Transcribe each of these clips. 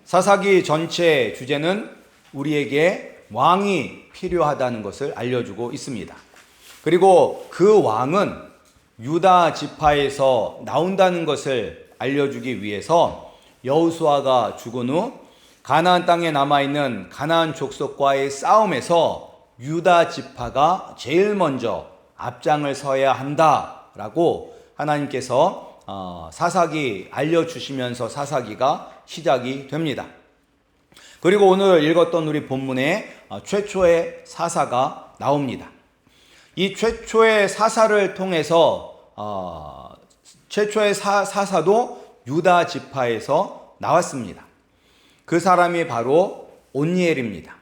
사사기 전체 주제는 우리에게 왕이 필요하다는 것을 알려주고 있습니다. 그리고 그 왕은 유다 지파에서 나온다는 것을 알려주기 위해서 여호수아가 죽은 후 가나안 땅에 남아있는 가나안 족속과의 싸움에서 유다 지파가 제일 먼저 앞장을 서야 한다라고 하나님께서 사사기 알려주시면서 사사기가 시작이 됩니다. 그리고 오늘 읽었던 우리 본문에 최초의 사사가 나옵니다. 이 최초의 사사를 통해서 최초의 사사도 유다 지파에서 나왔습니다. 그 사람이 바로 온니엘입니다.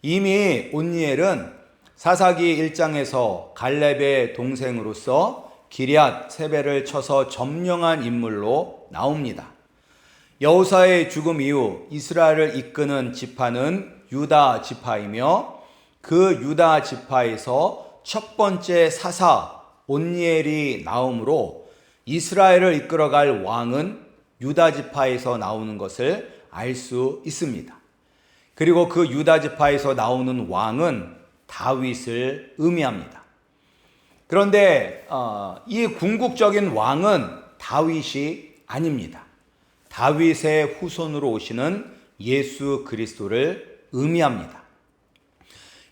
이미 온니엘은 사사기 1장에서 갈렙의 동생으로서 기럇 세벨을 쳐서 점령한 인물로 나옵니다. 여호사의 죽음 이후 이스라엘을 이끄는 지파는 유다 지파이며 그 유다 지파에서 첫 번째 사사 온니엘이 나오므로 이스라엘을 이끌어갈 왕은 유다 지파에서 나오는 것을 알 수 있습니다. 그리고 그 유다 지파에서 나오는 왕은 다윗을 의미합니다. 그런데 이 궁극적인 왕은 다윗이 아닙니다. 다윗의 후손으로 오시는 예수 그리스도를 의미합니다.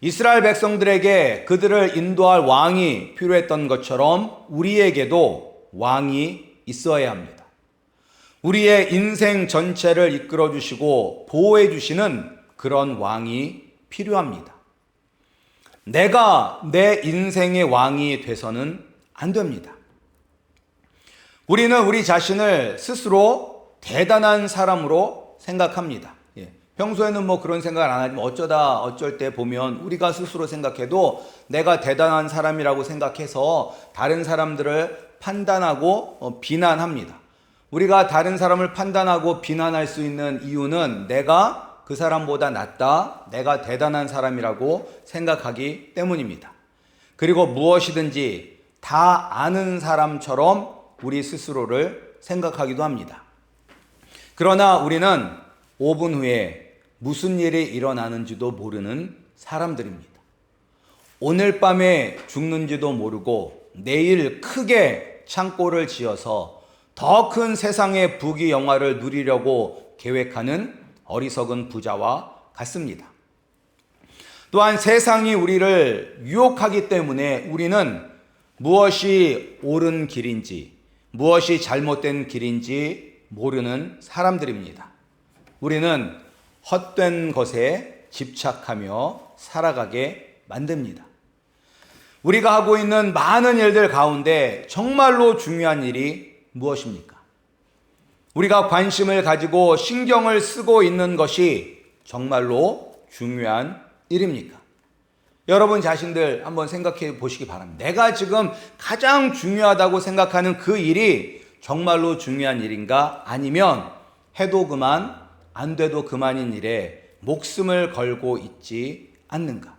이스라엘 백성들에게 그들을 인도할 왕이 필요했던 것처럼 우리에게도 왕이 있어야 합니다. 우리의 인생 전체를 이끌어 주시고 보호해 주시는 그런 왕이 필요합니다. 내가 내 인생의 왕이 돼서는 안 됩니다. 우리는 우리 자신을 스스로 대단한 사람으로 생각합니다. 평소에는 뭐 그런 생각을 안 하지만 어쩔 때 보면 우리가 스스로 생각해도 내가 대단한 사람이라고 생각해서 다른 사람들을 판단하고 비난합니다. 우리가 다른 사람을 판단하고 비난할 수 있는 이유는 내가 그 사람보다 낫다, 내가 대단한 사람이라고 생각하기 때문입니다. 그리고 무엇이든지 다 아는 사람처럼 우리 스스로를 생각하기도 합니다. 그러나 우리는 5분 후에 무슨 일이 일어나는지도 모르는 사람들입니다. 오늘 밤에 죽는지도 모르고 내일 크게 창고를 지어서 더 큰 세상의 부귀 영화를 누리려고 계획하는 어리석은 부자와 같습니다. 또한 세상이 우리를 유혹하기 때문에 우리는 무엇이 옳은 길인지, 무엇이 잘못된 길인지 모르는 사람들입니다. 우리는 헛된 것에 집착하며 살아가게 만듭니다. 우리가 하고 있는 많은 일들 가운데 정말로 중요한 일이 무엇입니까? 우리가 관심을 가지고 신경을 쓰고 있는 것이 정말로 중요한 일입니까? 여러분 자신들 한번 생각해 보시기 바랍니다. 내가 지금 가장 중요하다고 생각하는 그 일이 정말로 중요한 일인가? 아니면 해도 그만, 안 돼도 그만인 일에 목숨을 걸고 있지 않는가?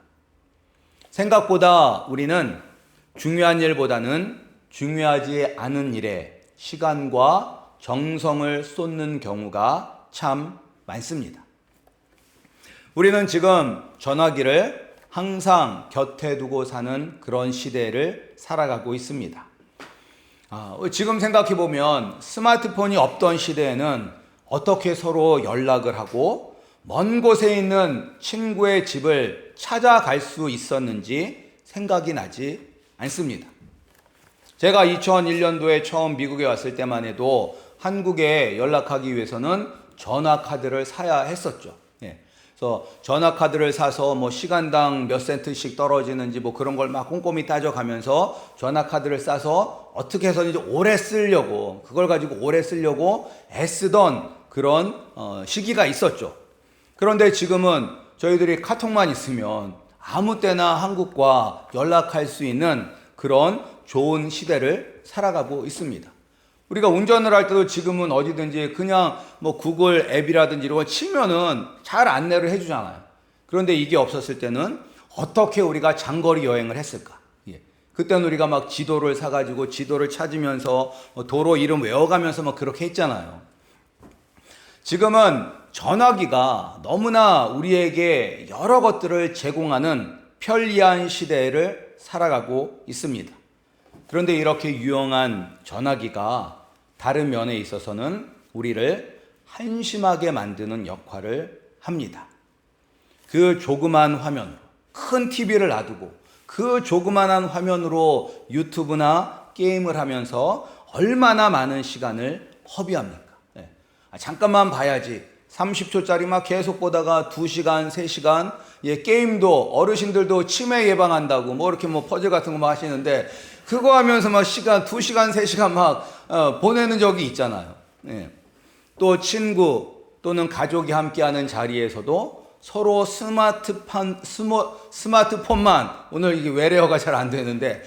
생각보다 우리는 중요한 일보다는 중요하지 않은 일에 시간과 정성을 쏟는 경우가 참 많습니다. 우리는 지금 전화기를 항상 곁에 두고 사는 그런 시대를 살아가고 있습니다. 지금 생각해 보면 스마트폰이 없던 시대에는 어떻게 서로 연락을 하고 먼 곳에 있는 친구의 집을 찾아갈 수 있었는지 생각이 나지 않습니다. 제가 2001년도에 처음 미국에 왔을 때만 해도 한국에 연락하기 위해서는 전화카드를 사야 했었죠. 그래서 전화카드를 사서 뭐 시간당 몇 센트씩 떨어지는지 뭐 그런 걸 막 꼼꼼히 따져가면서 전화카드를 싸서 어떻게 해서든지 오래 쓰려고, 그걸 가지고 오래 쓰려고 애쓰던 그런 시기가 있었죠. 그런데 지금은 저희들이 카톡만 있으면 아무 때나 한국과 연락할 수 있는 그런 좋은 시대를 살아가고 있습니다. 우리가 운전을 할 때도 지금은 어디든지 그냥 뭐 구글 앱이라든지 이런 거 치면은 잘 안내를 해주잖아요. 그런데 이게 없었을 때는 어떻게 우리가 장거리 여행을 했을까? 그때는 우리가 막 지도를 사가지고 지도를 찾으면서 도로 이름 외워가면서 막 그렇게 했잖아요. 지금은 전화기가 너무나 우리에게 여러 것들을 제공하는 편리한 시대를 살아가고 있습니다. 그런데 이렇게 유용한 전화기가 다른 면에 있어서는 우리를 한심하게 만드는 역할을 합니다. 그 조그만 화면으로, 큰 TV를 놔두고 그 조그만한 화면으로 유튜브나 게임을 하면서 얼마나 많은 시간을 허비합니까? 잠깐만 봐야지. 30초짜리 막 계속 보다가 2시간, 3시간, 게임도 어르신들도 치매 예방한다고 뭐 이렇게 뭐 퍼즐 같은 거 막 하시는데 그거 하면서 막 2시간, 3시간 막 보내는 적이 있잖아요. 또 친구 또는 가족이 함께하는 자리에서도 서로 스마트폰만, 오늘 이게 외래어가 잘 안 되는데,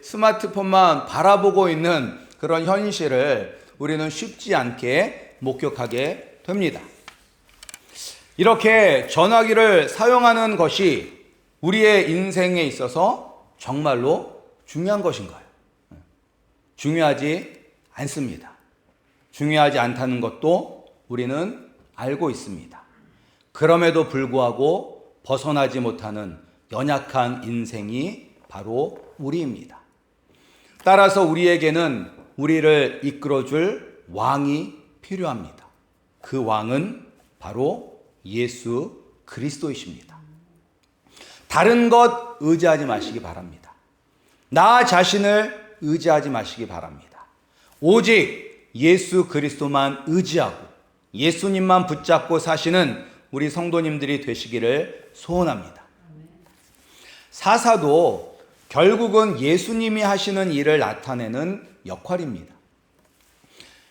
스마트폰만 바라보고 있는 그런 현실을 우리는 쉽지 않게 목격하게 됩니다. 이렇게 전화기를 사용하는 것이 우리의 인생에 있어서 정말로 중요한 것인가요? 중요하지 않습니다. 중요하지 않다는 것도 우리는 알고 있습니다. 그럼에도 불구하고 벗어나지 못하는 연약한 인생이 바로 우리입니다. 따라서 우리에게는 우리를 이끌어줄 왕이 필요합니다. 그 왕은 바로 예수 그리스도이십니다. 다른 것 의지하지 마시기 바랍니다. 나 자신을 의지하지 마시기 바랍니다. 오직 예수 그리스도만 의지하고 예수님만 붙잡고 사시는 우리 성도님들이 되시기를 소원합니다. 사사도 결국은 예수님이 하시는 일을 나타내는 역할입니다.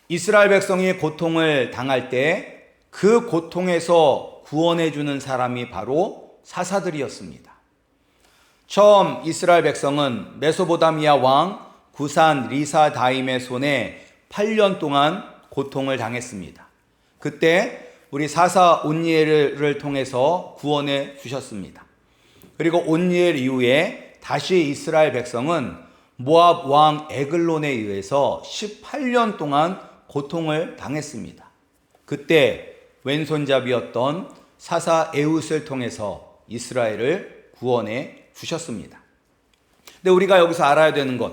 이스라엘 백성이 고통을 당할 때 그 고통에서 구원해 주는 사람이 바로 사사들이었습니다. 처음 이스라엘 백성은 메소보다미아 왕 구산 리사다임의 손에 8년 동안 고통을 당했습니다. 그때 우리 사사 온니엘을 통해서 구원해 주셨습니다. 그리고 온니엘 이후에 다시 이스라엘 백성은 모압 왕 에글론에 의해서 18년 동안 고통을 당했습니다. 그때 왼손잡이였던 사사 에훗을 통해서 이스라엘을 구원해 주셨습니다. 근데 우리가 여기서 알아야 되는 것,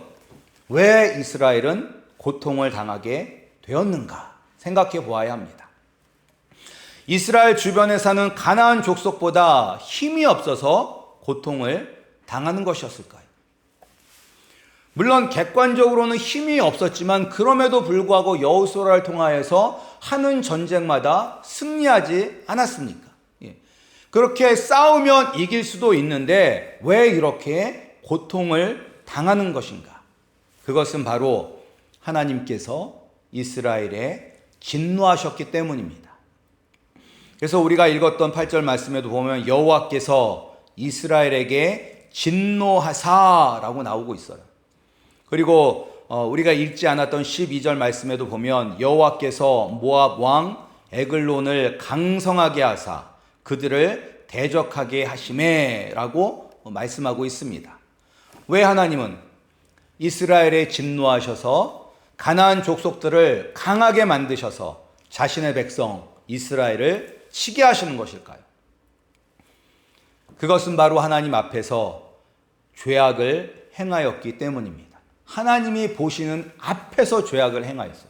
왜 이스라엘은 고통을 당하게 되었는가 생각해 보아야 합니다. 이스라엘 주변에 사는 가나안 족속보다 힘이 없어서 고통을 당하는 것이었을까요? 물론 객관적으로는 힘이 없었지만 그럼에도 불구하고 여호수아를 통하여서 하는 전쟁마다 승리하지 않았습니까? 그렇게 싸우면 이길 수도 있는데 왜 이렇게 고통을 당하는 것인가? 그것은 바로 하나님께서 이스라엘에 진노하셨기 때문입니다. 그래서 우리가 읽었던 8절 말씀에도 보면 여호와께서 이스라엘에게 진노하사라고 나오고 있어요. 그리고 우리가 읽지 않았던 12절 말씀에도 보면 여호와께서 모압 왕 에글론을 강성하게 하사 그들을 대적하게 하시매라고 말씀하고 있습니다. 왜 하나님은 이스라엘에 진노하셔서 가나안 족속들을 강하게 만드셔서 자신의 백성 이스라엘을 치게 하시는 것일까요? 그것은 바로 하나님 앞에서 죄악을 행하였기 때문입니다. 하나님이 보시는 앞에서 죄악을 행하였어요.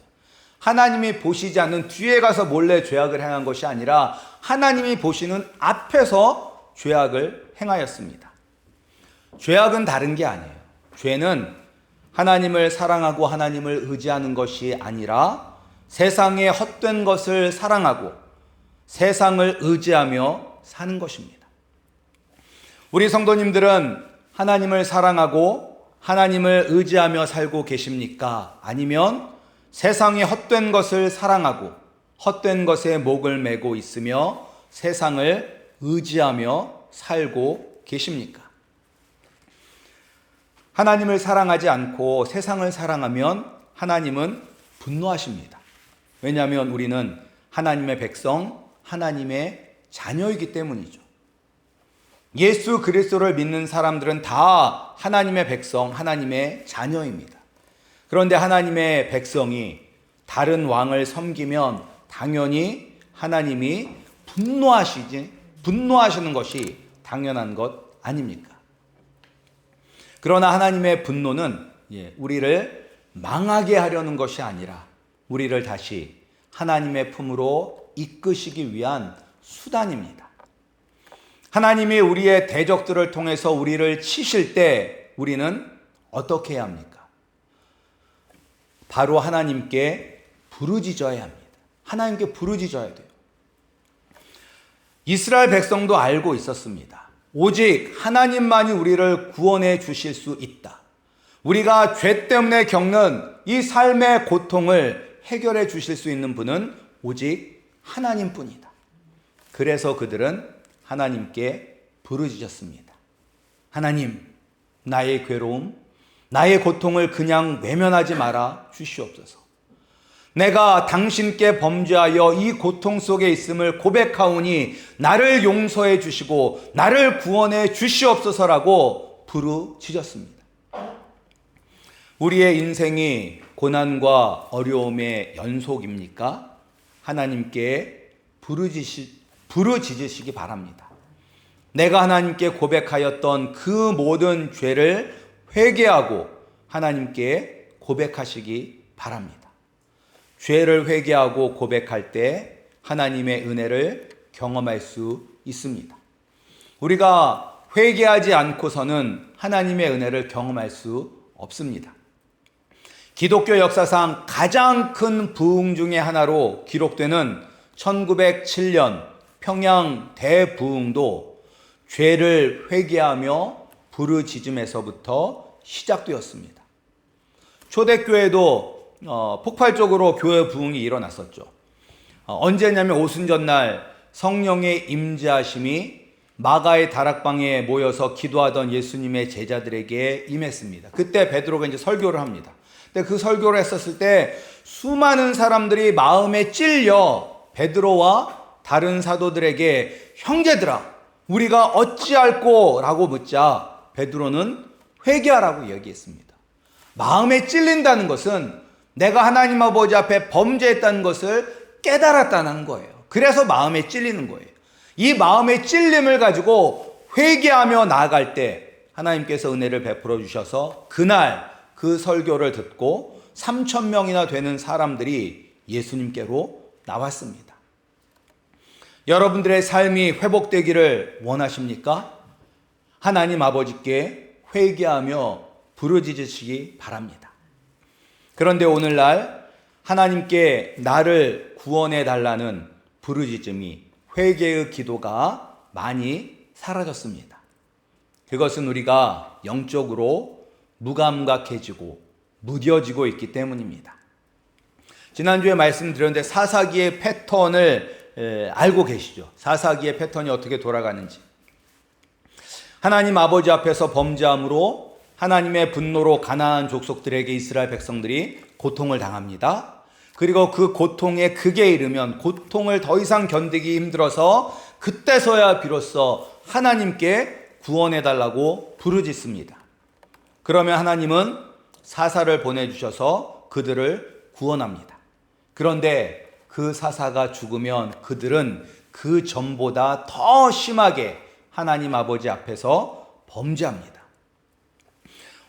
하나님이 보시지 않는 뒤에 가서 몰래 죄악을 행한 것이 아니라 하나님이 보시는 앞에서 죄악을 행하였습니다. 죄악은 다른 게 아니에요. 죄는 하나님을 사랑하고 하나님을 의지하는 것이 아니라 세상의 헛된 것을 사랑하고 세상을 의지하며 사는 것입니다. 우리 성도님들은 하나님을 사랑하고 하나님을 의지하며 살고 계십니까? 아니면 세상의 헛된 것을 사랑하고 헛된 것에 목을 매고 있으며 세상을 의지하며 살고 계십니까? 하나님을 사랑하지 않고 세상을 사랑하면 하나님은 분노하십니다. 왜냐하면 우리는 하나님의 백성, 하나님의 자녀이기 때문이죠. 예수 그리스도를 믿는 사람들은 다 하나님의 백성, 하나님의 자녀입니다. 그런데 하나님의 백성이 다른 왕을 섬기면 당연히 하나님이 분노하시는 것이 당연한 것 아닙니까? 그러나 하나님의 분노는 우리를 망하게 하려는 것이 아니라 우리를 다시 하나님의 품으로 이끄시기 위한 수단입니다. 하나님이 우리의 대적들을 통해서 우리를 치실 때 우리는 어떻게 해야 합니까? 바로 하나님께 부르짖어야 합니다. 하나님께 부르짖어야 돼요. 이스라엘 백성도 알고 있었습니다. 오직 하나님만이 우리를 구원해 주실 수 있다. 우리가 죄 때문에 겪는 이 삶의 고통을 해결해 주실 수 있는 분은 오직 하나님뿐이다. 그래서 그들은 하나님께 부르짖었습니다. 하나님, 나의 괴로움, 나의 고통을 그냥 외면하지 말아 주시옵소서. 내가 당신께 범죄하여 이 고통 속에 있음을 고백하오니 나를 용서해 주시고 나를 구원해 주시옵소서라고 부르짖었습니다. 우리의 인생이 고난과 어려움의 연속입니까? 하나님께 부르짖으시기 바랍니다. 내가 하나님께 고백하였던 그 모든 죄를 회개하고 하나님께 고백하시기 바랍니다. 죄를 회개하고 고백할 때 하나님의 은혜를 경험할 수 있습니다. 우리가 회개하지 않고서는 하나님의 은혜를 경험할 수 없습니다. 기독교 역사상 가장 큰 부흥 중의 하나로 기록되는 1907년 평양 대부흥도 죄를 회개하며 부르짖음에서부터 시작되었습니다. 초대교회도 폭발적으로 교회 부흥이 일어났었죠. 언제냐면 오순절날 성령의 임재하심이 마가의 다락방에 모여서 기도하던 예수님의 제자들에게 임했습니다. 그때 베드로가 이제 설교를 합니다. 근데 그 설교를 했었을 때 수많은 사람들이 마음에 찔려 베드로와 다른 사도들에게 형제들아 우리가 어찌할꼬? 라고 묻자 베드로는 회개하라고 얘기했습니다. 마음에 찔린다는 것은 내가 하나님 아버지 앞에 범죄했다는 것을 깨달았다는 거예요. 그래서 마음에 찔리는 거예요. 이 마음의 찔림을 가지고 회개하며 나아갈 때 하나님께서 은혜를 베풀어 주셔서 그날 그 설교를 듣고 3,000명이나 되는 사람들이 예수님께로 나왔습니다. 여러분들의 삶이 회복되기를 원하십니까? 하나님 아버지께 회개하며 부르짖으시기 바랍니다. 그런데 오늘날 하나님께 나를 구원해 달라는 부르짖음이 회개의 기도가 많이 사라졌습니다. 그것은 우리가 영적으로 무감각해지고 무뎌지고 있기 때문입니다. 지난주에 말씀드렸는데 사사기의 패턴을 알고 계시죠? 사사기의 패턴이 어떻게 돌아가는지. 하나님 아버지 앞에서 범죄함으로 하나님의 분노로 가나안 족속들에게 이스라엘 백성들이 고통을 당합니다. 그리고 그 고통의 극에 이르면 고통을 더 이상 견디기 힘들어서 그때서야 비로소 하나님께 구원해달라고 부르짖습니다. 그러면 하나님은 사사를 보내주셔서 그들을 구원합니다. 그런데 그 사사가 죽으면 그들은 그 전보다 더 심하게 하나님 아버지 앞에서 범죄합니다.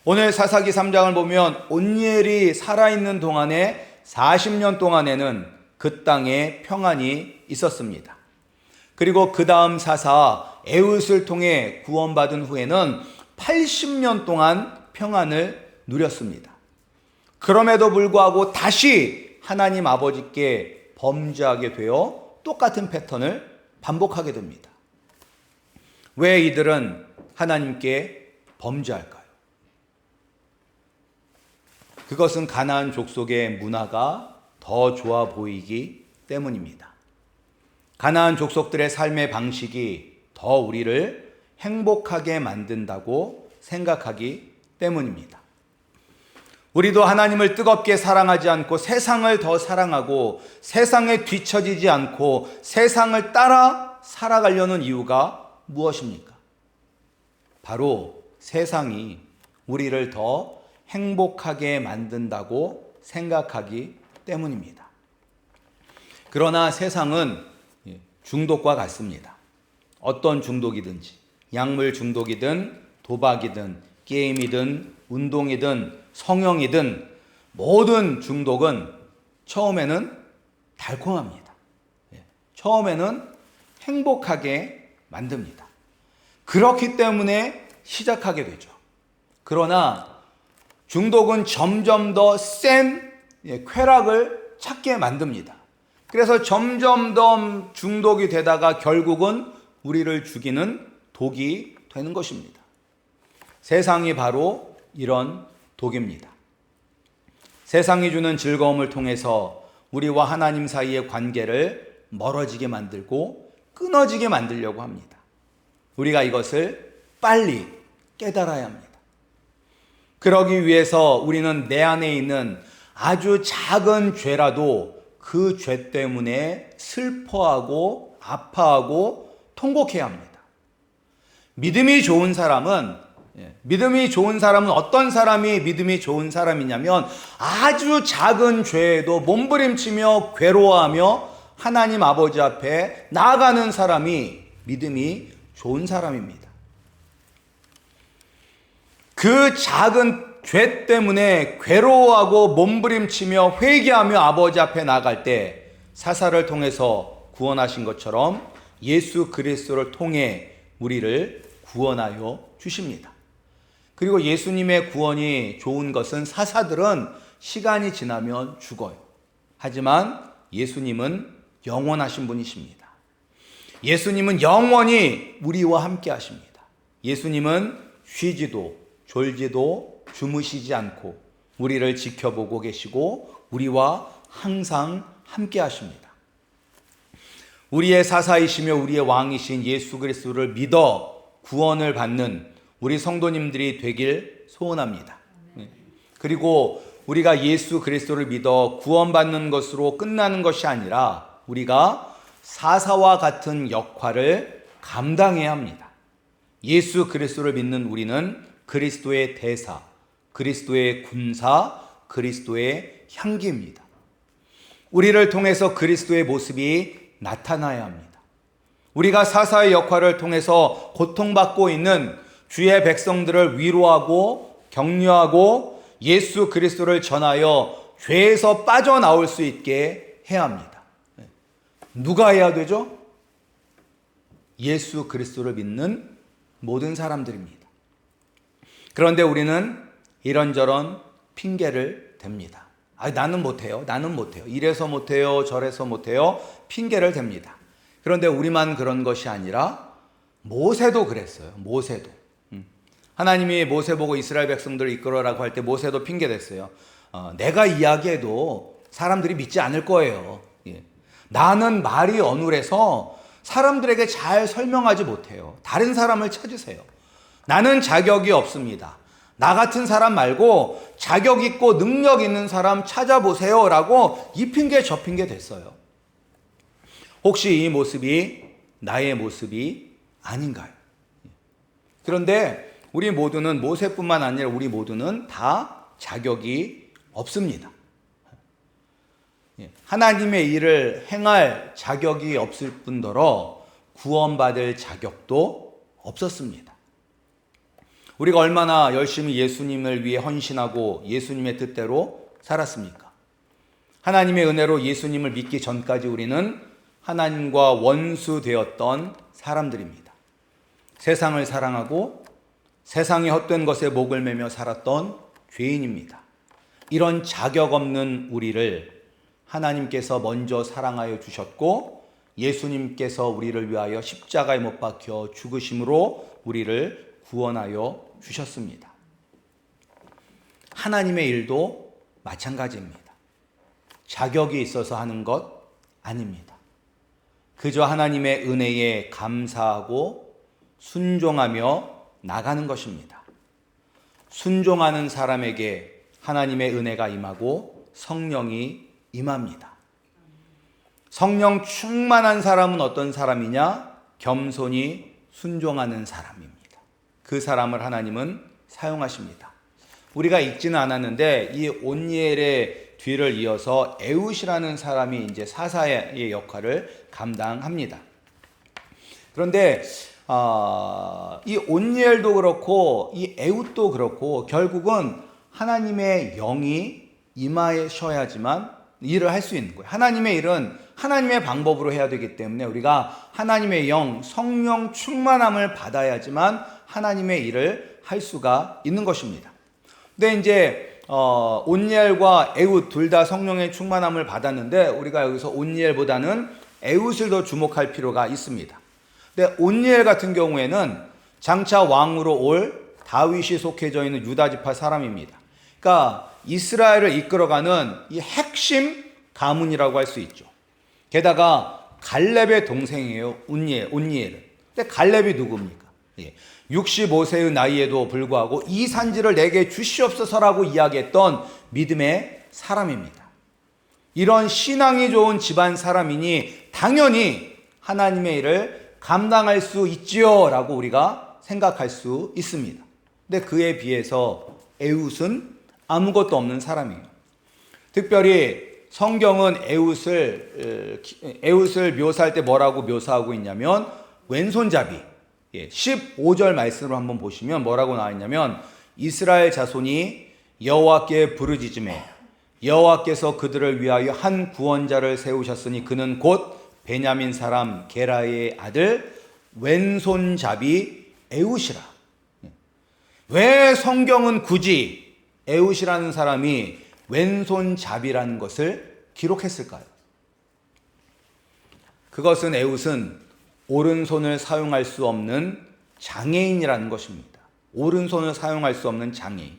오늘 사사기 3장을 보면 온니엘이 살아있는 동안에 40년 동안에는 그 땅에 평안이 있었습니다. 그리고 그 다음 사사 에훗을 통해 구원받은 후에는 80년 동안 평안을 누렸습니다. 그럼에도 불구하고 다시 하나님 아버지께 범죄하게 되어 똑같은 패턴을 반복하게 됩니다. 왜 이들은 하나님께 범죄할까요? 그것은 가나안 족속의 문화가 더 좋아 보이기 때문입니다. 가나안 족속들의 삶의 방식이 더 우리를 행복하게 만든다고 생각하기 때문입니다. 우리도 하나님을 뜨겁게 사랑하지 않고 세상을 더 사랑하고 세상에 뒤처지지 않고 세상을 따라 살아가려는 이유가 무엇입니까? 바로 세상이 우리를 더 행복하게 만든다고 생각하기 때문입니다. 그러나 세상은 중독과 같습니다. 어떤 중독이든지, 약물 중독이든 도박이든 게임이든 운동이든 성형이든 모든 중독은 처음에는 달콤합니다. 처음에는 행복하게 만듭니다. 그렇기 때문에 시작하게 되죠. 그러나 중독은 점점 더 센 쾌락을 찾게 만듭니다. 그래서 점점 더 중독이 되다가 결국은 우리를 죽이는 독이 되는 것입니다. 세상이 바로 이런 독입니다. 세상이 주는 즐거움을 통해서 우리와 하나님 사이의 관계를 멀어지게 만들고 끊어지게 만들려고 합니다. 우리가 이것을 빨리 깨달아야 합니다. 그러기 위해서 우리는 내 안에 있는 아주 작은 죄라도 그 죄 때문에 슬퍼하고 아파하고 통곡해야 합니다. 믿음이 좋은 사람은 어떤 사람이 믿음이 좋은 사람이냐면 아주 작은 죄에도 몸부림치며 괴로워하며 하나님 아버지 앞에 나아가는 사람이 믿음이 좋은 사람입니다. 그 작은 죄 때문에 괴로워하고 몸부림치며 회개하며 아버지 앞에 나아갈 때 사사를 통해서 구원하신 것처럼 예수 그리스도를 통해 우리를 구원하여 주십니다. 그리고 예수님의 구원이 좋은 것은 사사들은 시간이 지나면 죽어요. 하지만 예수님은 영원하신 분이십니다. 예수님은 영원히 우리와 함께 하십니다. 예수님은 쉬지도 졸지도 주무시지 않고 우리를 지켜보고 계시고 우리와 항상 함께 하십니다. 우리의 사사이시며 우리의 왕이신 예수 그리스도를 믿어 구원을 받는 우리 성도님들이 되길 소원합니다. 그리고 우리가 예수 그리스도를 믿어 구원받는 것으로 끝나는 것이 아니라 우리가 사사와 같은 역할을 감당해야 합니다. 예수 그리스도를 믿는 우리는 그리스도의 대사, 그리스도의 군사, 그리스도의 향기입니다. 우리를 통해서 그리스도의 모습이 나타나야 합니다. 우리가 사사의 역할을 통해서 고통받고 있는 주의 백성들을 위로하고 격려하고 예수 그리스도를 전하여 죄에서 빠져나올 수 있게 해야 합니다. 누가 해야 되죠? 예수 그리스도를 믿는 모든 사람들입니다. 그런데 우리는 이런저런 핑계를 댑니다. 나는 못해요. 이래서 못해요. 저래서 못해요. 핑계를 댑니다. 그런데 우리만 그런 것이 아니라 모세도 그랬어요. 모세도. 하나님이 모세 보고 이스라엘 백성들을 이끌어라고 할 때 모세도 핑계 댔어요. 내가 이야기해도 사람들이 믿지 않을 거예요. 나는 말이 어눌해서 사람들에게 잘 설명하지 못해요. 다른 사람을 찾으세요. 나는 자격이 없습니다. 나 같은 사람 말고 자격 있고 능력 있는 사람 찾아보세요 라고 이 핑계 저 핑계 댔어요. 혹시 이 모습이 나의 모습이 아닌가요? 그런데 우리 모두는 모세뿐만 아니라 우리 모두는 다 자격이 없습니다. 하나님의 일을 행할 자격이 없을 뿐더러 구원받을 자격도 없었습니다. 우리가 얼마나 열심히 예수님을 위해 헌신하고 예수님의 뜻대로 살았습니까? 하나님의 은혜로 예수님을 믿기 전까지 우리는 하나님과 원수 되었던 사람들입니다. 세상을 사랑하고 세상의 헛된 것에 목을 매며 살았던 죄인입니다. 이런 자격 없는 우리를 하나님께서 먼저 사랑하여 주셨고 예수님께서 우리를 위하여 십자가에 못 박혀 죽으심으로 우리를 구원하여 주셨습니다. 하나님의 일도 마찬가지입니다. 자격이 있어서 하는 것 아닙니다. 그저 하나님의 은혜에 감사하고 순종하며 나가는 것입니다. 순종하는 사람에게 하나님의 은혜가 임하고 성령이 임합니다. 성령 충만한 사람은 어떤 사람이냐? 겸손히 순종하는 사람입니다. 그 사람을 하나님은 사용하십니다. 우리가 읽지는 않았는데 이 온니엘의 뒤를 이어서 에웃이라는 사람이 이제 사사의 역할을 감당합니다. 그런데 이 온니엘도 그렇고 이 에훗도 그렇고 결국은 하나님의 영이 임하셔야지만 일을 할 수 있는 거예요. 하나님의 일은 하나님의 방법으로 해야 되기 때문에 우리가 하나님의 영, 성령 충만함을 받아야지만 하나님의 일을 할 수가 있는 것입니다. 근데 이제 온니엘과 에훗 둘 다 성령의 충만함을 받았는데 우리가 여기서 온니엘보다는 에훗을 더 주목할 필요가 있습니다. 근데 온니엘 같은 경우에는 장차 왕으로 올 다윗이 속해져 있는 유다 지파 사람입니다. 그러니까 이스라엘을 이끌어가는 이 핵심 가문이라고 할 수 있죠. 게다가 갈렙의 동생이에요. 온니엘은. 근데 갈렙이 누굽니까? 65세의 나이에도 불구하고 이 산지를 내게 주시옵소서라고 이야기했던 믿음의 사람입니다. 이런 신앙이 좋은 집안 사람이니 당연히 하나님의 일을 감당할 수 있지요 라고 우리가 생각할 수 있습니다. 근데 그에 비해서 에훗은 아무것도 없는 사람이에요. 특별히 성경은 에훗을 묘사할 때 뭐라고 묘사하고 있냐면 왼손잡이 15절 말씀으로 한번 보시면 뭐라고 나와 있냐면 이스라엘 자손이 여호와께 부르짖음에 여호와께서 그들을 위하여 한 구원자를 세우셨으니 그는 곧 베냐민 사람 게라의 아들 왼손잡이 에훗이라. 왜 성경은 굳이 에훗이라는 사람이 왼손잡이라는 것을 기록했을까요? 그것은 에훗은 오른손을 사용할 수 없는 장애인이라는 것입니다. 오른손을 사용할 수 없는 장애인.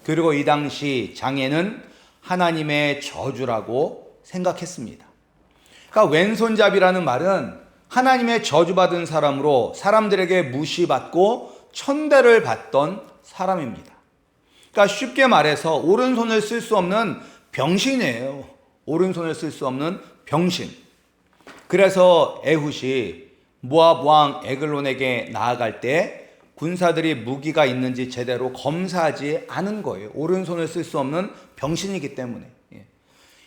그리고 이 당시 장애는 하나님의 저주라고 생각했습니다. 그러니까 왼손잡이라는 말은 하나님의 저주받은 사람으로 사람들에게 무시받고 천대를 받던 사람입니다. 그러니까 쉽게 말해서 오른손을 쓸 수 없는 병신이에요. 오른손을 쓸 수 없는 병신. 그래서 에훗이 모압 왕 에글론에게 나아갈 때 군사들이 무기가 있는지 제대로 검사하지 않은 거예요. 오른손을 쓸 수 없는 병신이기 때문에.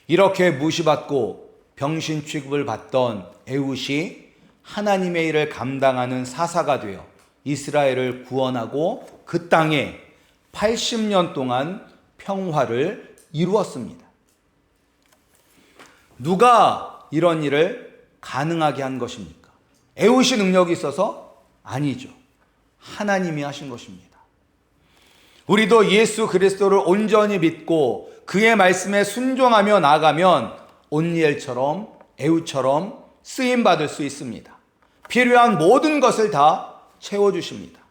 이렇게 무시받고 병신 취급을 받던 에훗이 하나님의 일을 감당하는 사사가 되어 이스라엘을 구원하고 그 땅에 80년 동안 평화를 이루었습니다. 누가 이런 일을 가능하게 한 것입니까? 에훗이 능력이 있어서? 아니죠. 하나님이 하신 것입니다. 우리도 예수 그리스도를 온전히 믿고 그의 말씀에 순종하며 나아가면 온니엘처럼 에훗처럼 쓰임받을 수 있습니다. 필요한 모든 것을 다 채워주십니다.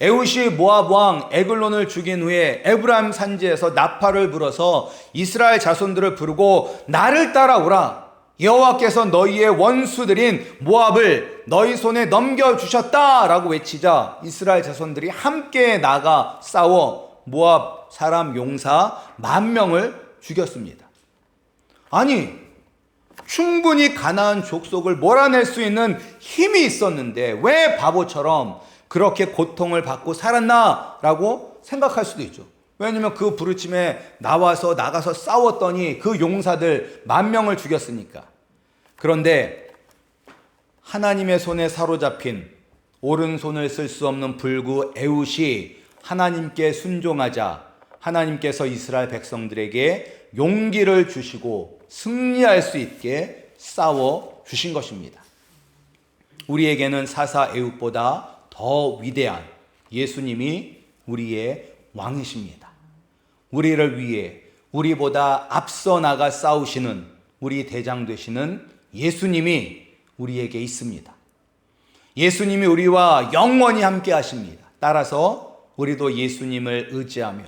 에훗이 모압 왕 에글론을 죽인 후에 에브라임 산지에서 나팔을 불어서 이스라엘 자손들을 부르고 나를 따라오라. 여호와께서 너희의 원수들인 모압을 너희 손에 넘겨주셨다라고 외치자 이스라엘 자손들이 함께 나가 싸워 모압 사람 용사 10,000명을 죽였습니다. 아니 충분히 가나안 족속을 몰아낼 수 있는 힘이 있었는데 왜 바보처럼 그렇게 고통을 받고 살았나 라고 생각할 수도 있죠. 왜냐하면 그 부르침에 나가서 싸웠더니 그 용사들 10,000명을 죽였으니까. 그런데 하나님의 손에 사로잡힌 오른손을 쓸 수 없는 불구 에훗이 하나님께 순종하자 하나님께서 이스라엘 백성들에게 용기를 주시고 승리할 수 있게 싸워 주신 것입니다. 우리에게는 사사 에훗보다 더 위대한 예수님이 우리의 왕이십니다. 우리를 위해 우리보다 앞서 나가 싸우시는 우리 대장 되시는 예수님이 우리에게 있습니다. 예수님이 우리와 영원히 함께 하십니다. 따라서 우리도 예수님을 의지하며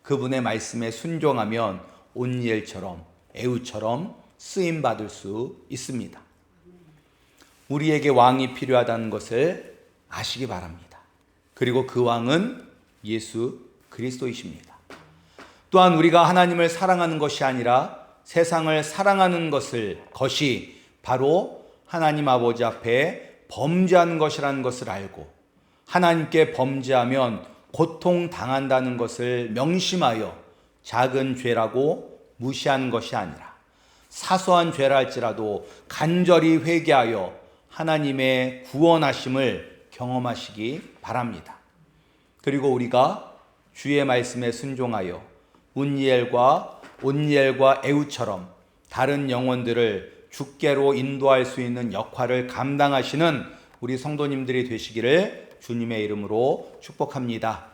그분의 말씀에 순종하면 온니엘처럼 에훗처럼 쓰임받을 수 있습니다. 우리에게 왕이 필요하다는 것을 아시기 바랍니다. 그리고 그 왕은 예수 그리스도이십니다. 또한 우리가 하나님을 사랑하는 것이 아니라 세상을 사랑하는 것이 바로 하나님 아버지 앞에 범죄하는 것이라는 것을 알고 하나님께 범죄하면 고통당한다는 것을 명심하여 작은 죄라고 무시하는 것이 아니라 사소한 죄라 할지라도 간절히 회개하여 하나님의 구원하심을 경험하시기 바랍니다. 그리고 우리가 주의 말씀에 순종하여 운니엘과 온니엘과 에우처럼 다른 영혼들을 주께로 인도할 수 있는 역할을 감당하시는 우리 성도님들이 되시기를 주님의 이름으로 축복합니다.